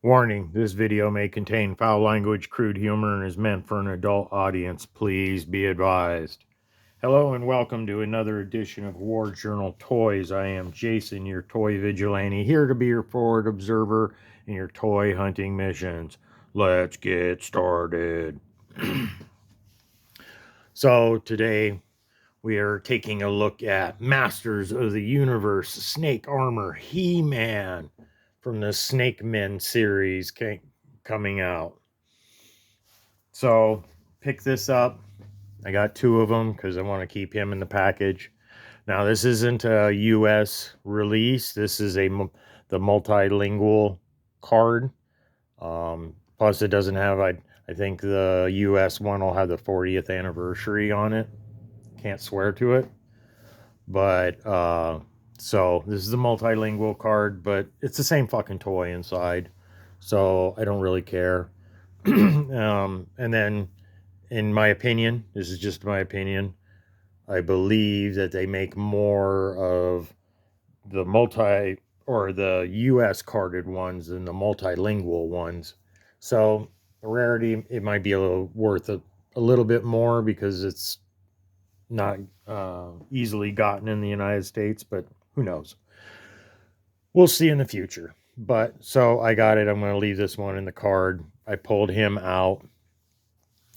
Warning, this video may contain foul language, crude humor, and is meant for an adult audience. Please be advised. Hello and welcome to another edition of War Journal Toys. I am Jason, your toy vigilante, here to be your forward observer in your toy hunting missions. Let's get started. So today we are taking a look at Masters of the Universe Snake Armor He-Man from the Snake Men series coming out. So pick this up. I got two of them because I want to keep him in the package. Now this isn't a US release. This is the multilingual card. Plus it doesn't have, I think the US one will have the 40th anniversary on it. Can't swear to it. But so this is a multilingual card, but it's the same fucking toy inside. So I don't really care. And then in my opinion, this is just my opinion, I believe that they make more of the the US carded ones than the multilingual ones. So the rarity, it might be a little worth a little bit more because it's not easily gotten in the United States, but who knows? We'll see in the future. But so I got it. I'm going to leave this one in the card. I pulled him out.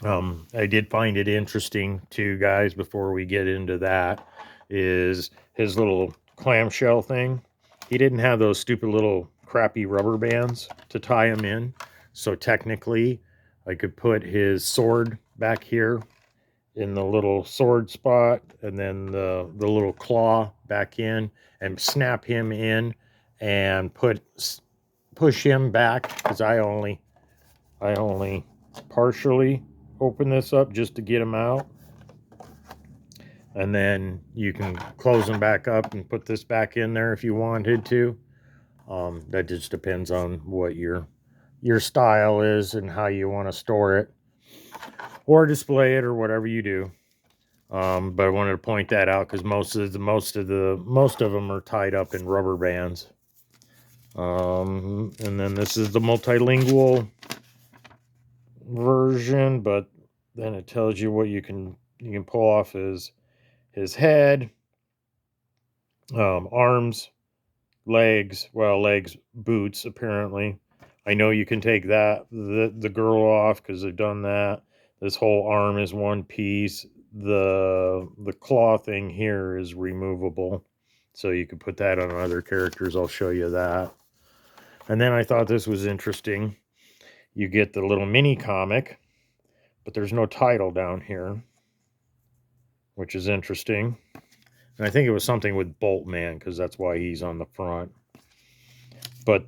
I did find it interesting too, guys, before we get into that, is his little clamshell thing. He didn't have those stupid little crappy rubber bands to tie him in. So technically, I could put his sword back here in the little sword spot and then the little claw back in and snap him in and push him back, because I only partially open this up just to get him out, and then you can close them back up and put this back in there if you wanted to. That just depends on what your style is and how you want to store it or display it or whatever you do. But I wanted to point that out because most of them are tied up in rubber bands. And then this is the multilingual version, but then it tells you what you can pull off his head, arms, legs, boots apparently. I know you can take the girl off because they've done that. This whole arm is one piece. The claw thing here is removable, so you could put that on other characters. I'll show you that. And then I thought this was interesting. You get the little mini comic, but there's no title down here, which is interesting. And I think it was something with Boltman, because that's why he's on the front. But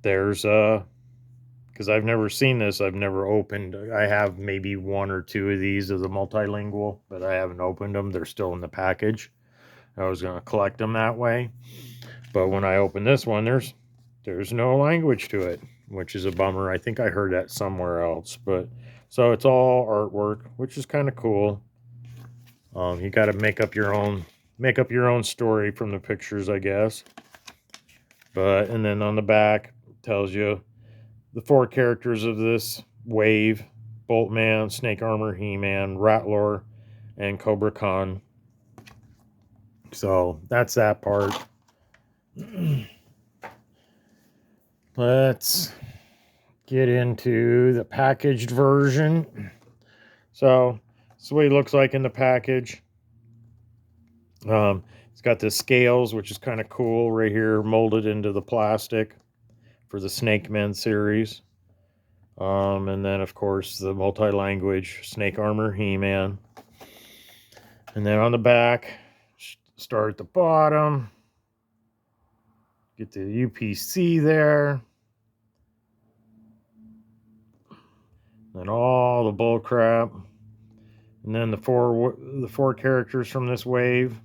there's because I've never seen this, I've never opened. I have maybe one or two of these of the multilingual, but I haven't opened them. They're still in the package. I was going to collect them that way, but when I open this one, there's no language to it, which is a bummer. I think I heard that somewhere else, but so it's all artwork, which is kind of cool. You got to make up your own story from the pictures, I guess. But and then on the back tells you the 4 characters of this wave: Boltman, Snake Armor, He-Man, Rattler, and Cobra Khan. So that's that part. Let's get into the packaged version. So that's what he looks like in the package. It's got the scales, which is kind of cool right here, molded into the plastic for the Snake Men series. And then, of course, the multi-language Snake Armor He-Man. And then on the back, start at the bottom. Get the UPC there. And all the bull crap. And then the four characters from this wave.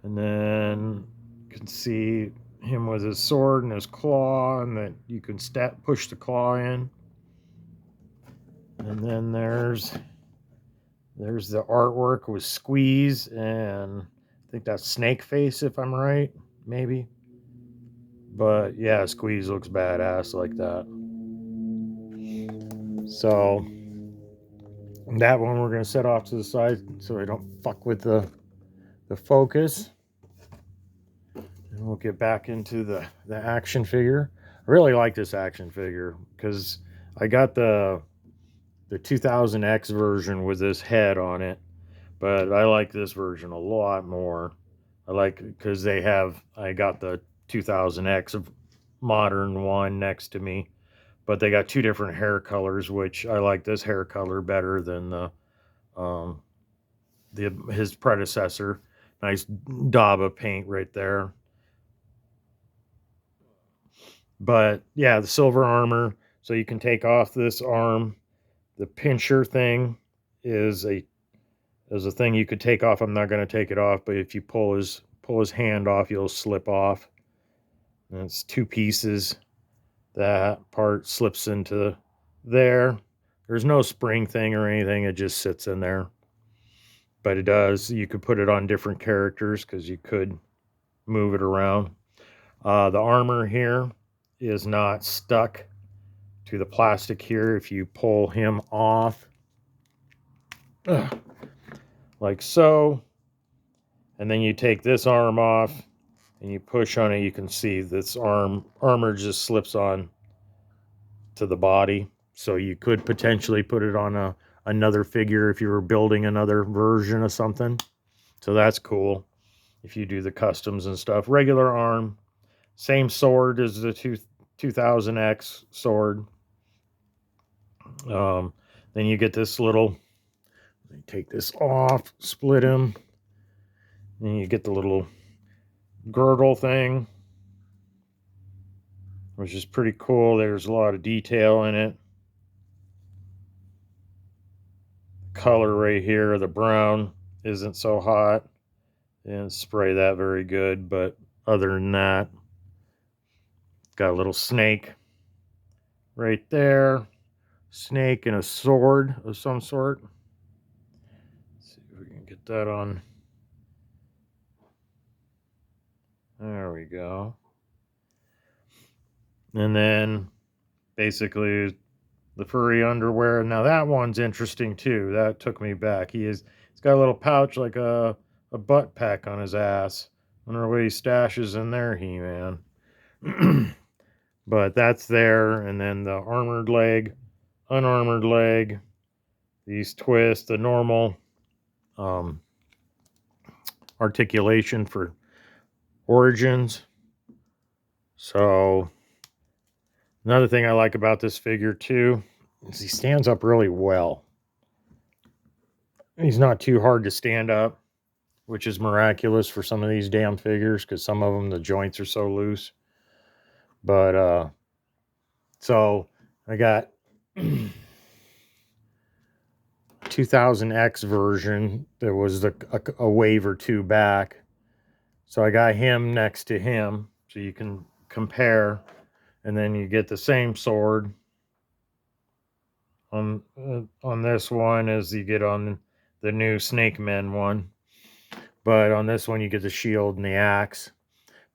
And then you can see him with his sword and his claw, and that you can push the claw in. And then there's the artwork with Squeeze, and I think that's Snake Face, if I'm right, maybe. But yeah, Squeeze looks badass like that. So that one we're going to set off to the side so I don't fuck with the focus. And we'll get back into the action figure. I really like this action figure because I got the 2000X version with this head on it, but I like this version a lot more. I like because I got the 2000X modern one next to me, but they got two different hair colors, which I like this hair color better than um, his predecessor. Nice daub of paint right there. But yeah, the silver armor. So you can take off this arm. The pincher thing is a thing you could take off. I'm not going to take it off, but if you pull his hand off, you'll slip off. And it's two pieces. That part slips into there. There's no spring thing or anything. It just sits in there. But it does. You could put it on different characters because you could move it around. The armor here is not stuck to the plastic here. If you pull him off, like so, and then you take this arm off and you push on it, you can see this armor just slips on to the body. So you could potentially put it on another figure if you were building another version of something. So that's cool if you do the customs and stuff. Regular arm, same sword as the 2000X sword. Then you get this little, take this off, split him. Then you get the little girdle thing, which is pretty cool. There's a lot of detail in it. Color right here, the brown isn't so hot. Didn't spray that very good, but other than that, got a little snake right there. Snake and a sword of some sort. Let's see if we can get that on. There we go. And then basically the furry underwear. Now that one's interesting too. That took me back. He's got a little pouch like a butt pack on his ass. I wonder what he stashes in there, He-Man. But that's there. And then the armored leg, unarmored leg, these twists, the normal articulation for origins. So another thing I like about this figure too is he stands up really well. He's not too hard to stand up, which is miraculous for some of these damn figures because some of them, the joints are so loose. But so I got 2000X version. There was a wave or two back. So I got him next to him so you can compare. And then you get the same sword on this one as you get on the new Snake Men one. But on this one, you get the shield and the axe.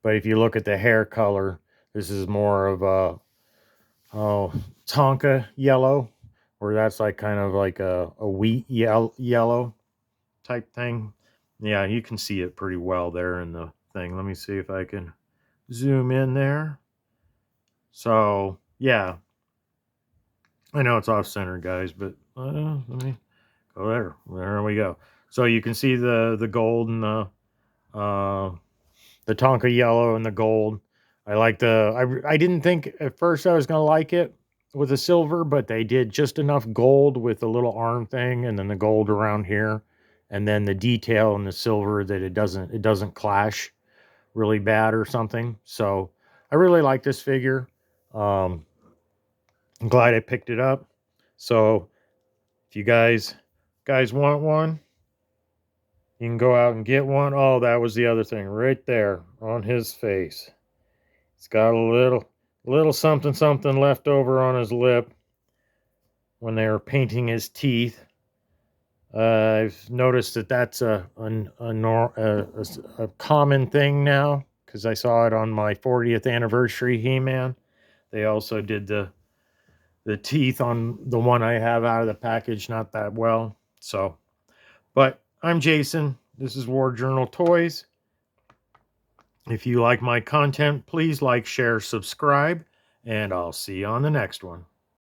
But if you look at the hair color, this is more of a Tonka yellow, or that's like kind of like a wheat yellow type thing. Yeah, you can see it pretty well there in the thing. Let me see if I can zoom in there. So, yeah. I know it's off center, guys, but let me go there. There we go. So you can see the gold and the Tonka yellow and the gold. I like I didn't think at first I was going to like it with the silver, but they did just enough gold with the little arm thing and then the gold around here and then the detail in the silver that it doesn't clash really bad or something. So I really like this figure. I'm glad I picked it up. So if you guys want one, you can go out and get one. Oh, that was the other thing right there on his face. He's got a little something left over on his lip when they were painting his teeth. I've noticed that that's a common thing now because I saw it on my 40th anniversary He-Man. They also did the teeth on the one I have out of the package not that well. So, but I'm Jason. This is War Journal Toys. If you like my content, please like, share, subscribe, and I'll see you on the next one.